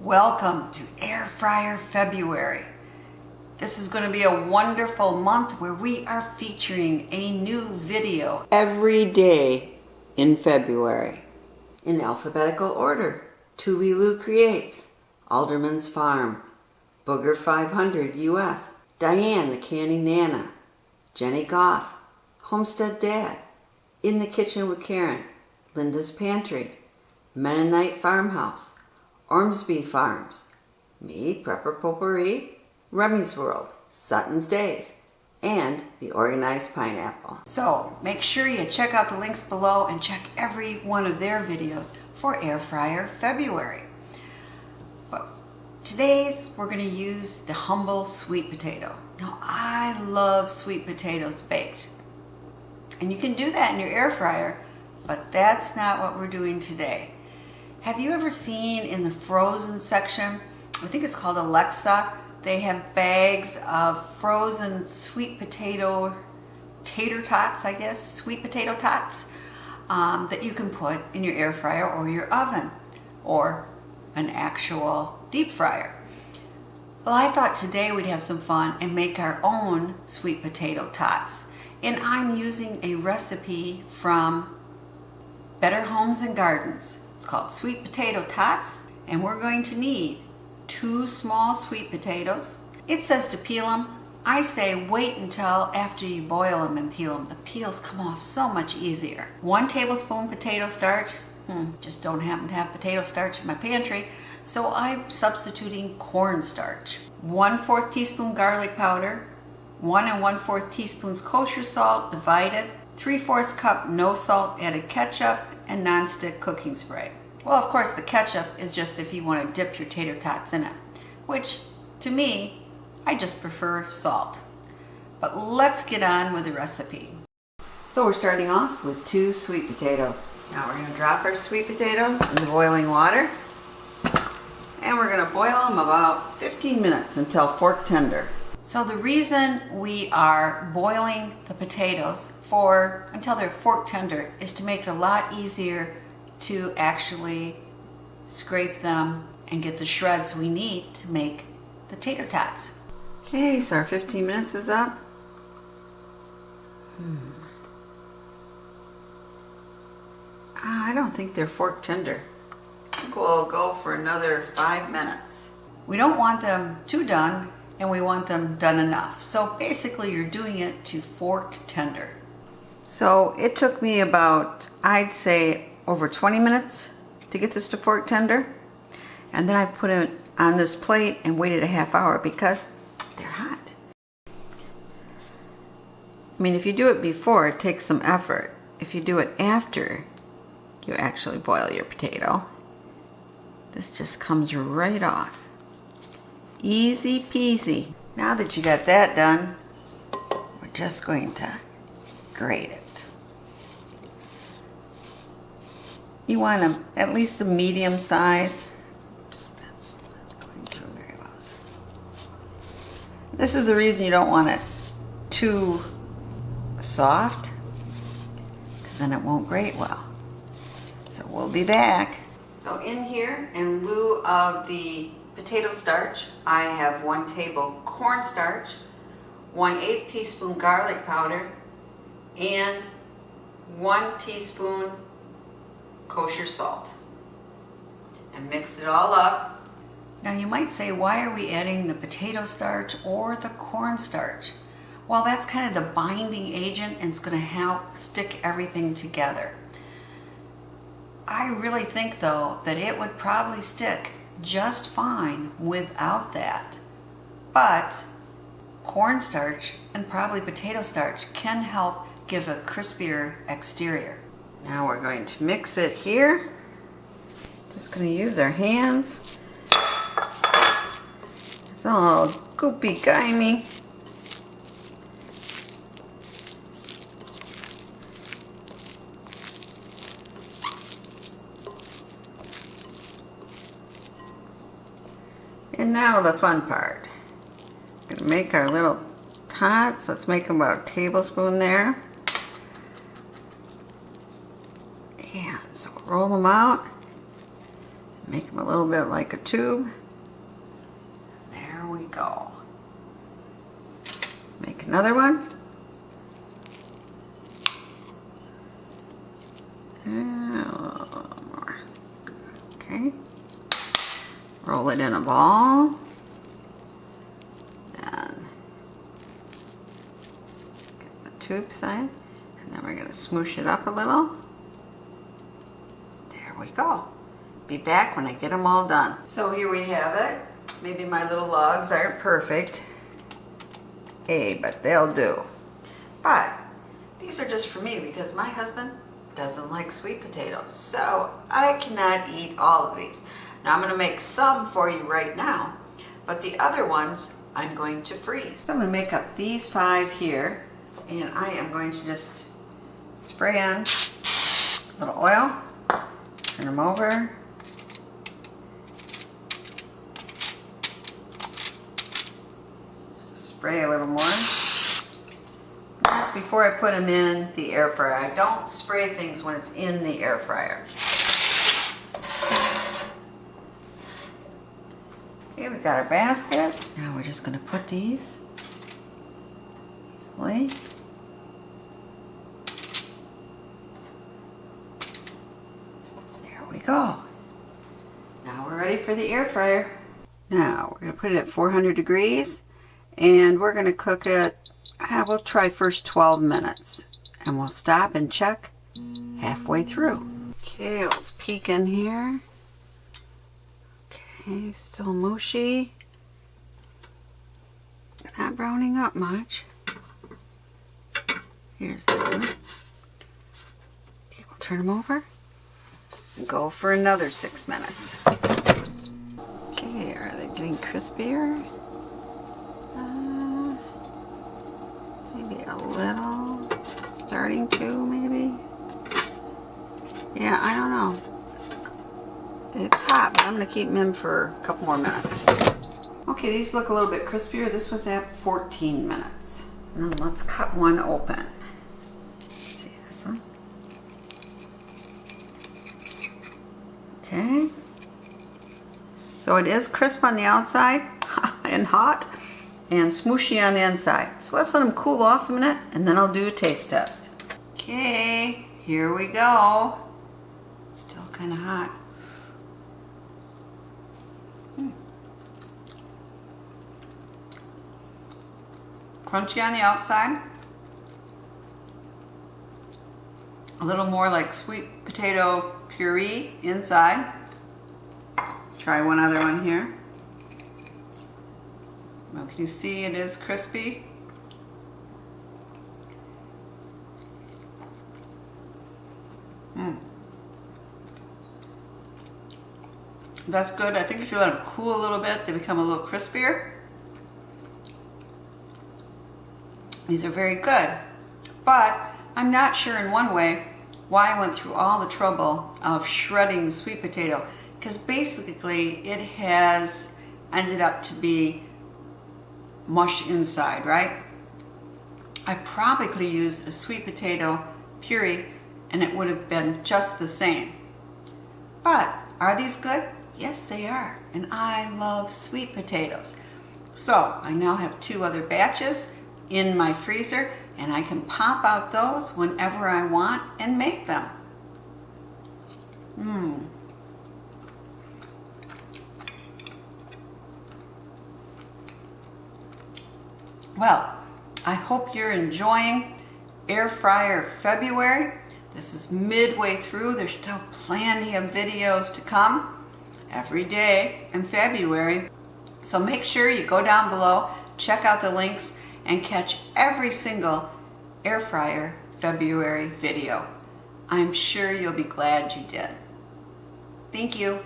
Welcome to Air Fryer February. This is going to be a wonderful month where we are featuring a new video every day in February. In alphabetical order: Tulilu Creates, Alderman's Farm, Booger 500 US, Diane the Canny Nana, Jenny Goff, Homestead Dad, In the Kitchen with Karen, Linda's Pantry, Mennonite Farmhouse, Ormsby Farms, me, Prepper Potpourri, Remy's World, Sutton's Days, and The Organized Pineapple. So make sure you check out the links below and check every one of their videos for Air Fryer February. But today we're going to use the humble sweet potato. Now I love sweet potatoes baked, and you can do that in your air fryer, but that's not what we're doing today. Have you ever seen in the frozen section, I think it's called Alexa, they have bags of frozen sweet potato tater tots, I guess, sweet potato tots, that you can put in your air fryer or your oven or an actual deep fryer. Well, I thought today we'd have some fun and make our own sweet potato tots. And I'm using a recipe from Better Homes and Gardens. It's called Sweet Potato Tots, and we're going to need 2 small sweet potatoes. It says to peel them. I say wait until after you boil them and peel them. The peels come off so much easier. 1 tablespoon potato starch. Just don't happen to have potato starch in my pantry, so I'm substituting cornstarch. 1/4 teaspoon garlic powder, 1 1/4 teaspoons kosher salt divided, 3/4 cup no salt added ketchup, and nonstick cooking spray. Well, of course, the ketchup is just if you want to dip your tater tots in it, which to me, I just prefer salt. But let's get on with the recipe. So we're starting off with 2 sweet potatoes. Now we're going to drop our sweet potatoes in the boiling water, and we're going to boil them about 15 minutes until fork tender. So the reason we are boiling the potatoes until they're fork tender is to make it a lot easier to actually scrape them and get the shreds we need to make the tater tots. Okay, so our 15 minutes is up. I don't think they're fork tender. I think we'll go for another 5 minutes. We don't want them too done, and we want them done enough. So basically you're doing it to fork tender. So it took me about, I'd say, over 20 minutes to get this to fork tender. And then I put it on this plate and waited a half hour because they're hot. I mean, if you do it before, it takes some effort. If you do it after you actually boil your potato, this just comes right off. Easy peasy. Now that you got that done, we're just going to grate it. You want them at least a medium size. Oops, that's not going through very well. This is the reason you don't want it too soft, because then it won't grate well. So we'll be back. So in here, in lieu of the potato starch, I have 1 table cornstarch, 1/8 teaspoon garlic powder, and 1 teaspoon kosher salt, and mixed it all up. Now you might say, why are we adding the potato starch or the cornstarch? Well, that's kind of the binding agent, and it's going to help stick everything together. I really think though that it would probably stick just fine without that, but cornstarch and probably potato starch can help give a crispier exterior. Now we're going to mix it here. Just going to use our hands. It's all goopy gimey. And now the fun part. We're going to make our little tots. Let's make them about a tablespoon there. And so roll them out. Make them a little bit like a tube. There we go. Make another one. And a little more. Okay. Roll it in a ball. Then get the tube side. And then we're going to smoosh it up a little. There we go. Be back when I get them all done. So here we have it. Maybe my little logs aren't perfect. Hey, but they'll do. But these are just for me because my husband doesn't like sweet potatoes. So I cannot eat all of these. Now I'm going to make some for you right now, but the other ones I'm going to freeze. So I'm going to make up these 5 here, and I am going to just spray on a little oil, turn them over. Spray a little more. That's before I put them in the air fryer. I don't spray things when it's in the air fryer. Okay, we got our basket. Now we're just going to put these easily. There we go. Now we're ready for the air fryer. Now we're going to put it at 400 degrees. And we're going to cook it, we'll try first 12 minutes. And we'll stop and check halfway through. Okay, let's peek in here. Okay, still mushy. Not browning up much. Here's the one. Okay, we'll turn them over and go for another 6 minutes. Okay, are they getting crispier? Maybe a little, starting to maybe. Yeah, I don't know. It's hot, but I'm going to keep them in for a couple more minutes. Okay, these look a little bit crispier. This was at 14 minutes. And then let's cut one open. See this one? Okay. So it is crisp on the outside and hot, and smooshy on the inside. So let's let them cool off a minute, and then I'll do a taste test. Okay, here we go. Still kind of hot. Crunchy on the outside. A little more like sweet potato puree inside. Try one other one here. Well, can you see it is crispy? That's good. I think if you let them cool a little bit, they become a little crispier. These are very good. But I'm not sure in one way why I went through all the trouble of shredding the sweet potato, because basically it has ended up to be mush inside, right? I probably could have used a sweet potato puree and it would have been just the same. But are these good? Yes, they are. And I love sweet potatoes. So I now have 2 other batches in my freezer, and I can pop out those whenever I want and make them. Well, I hope you're enjoying Air Fryer February. This is midway through. There's still plenty of videos to come every day in February. So make sure you go down below, check out the links, and catch every single Air Fryer February video. I'm sure you'll be glad you did. Thank you.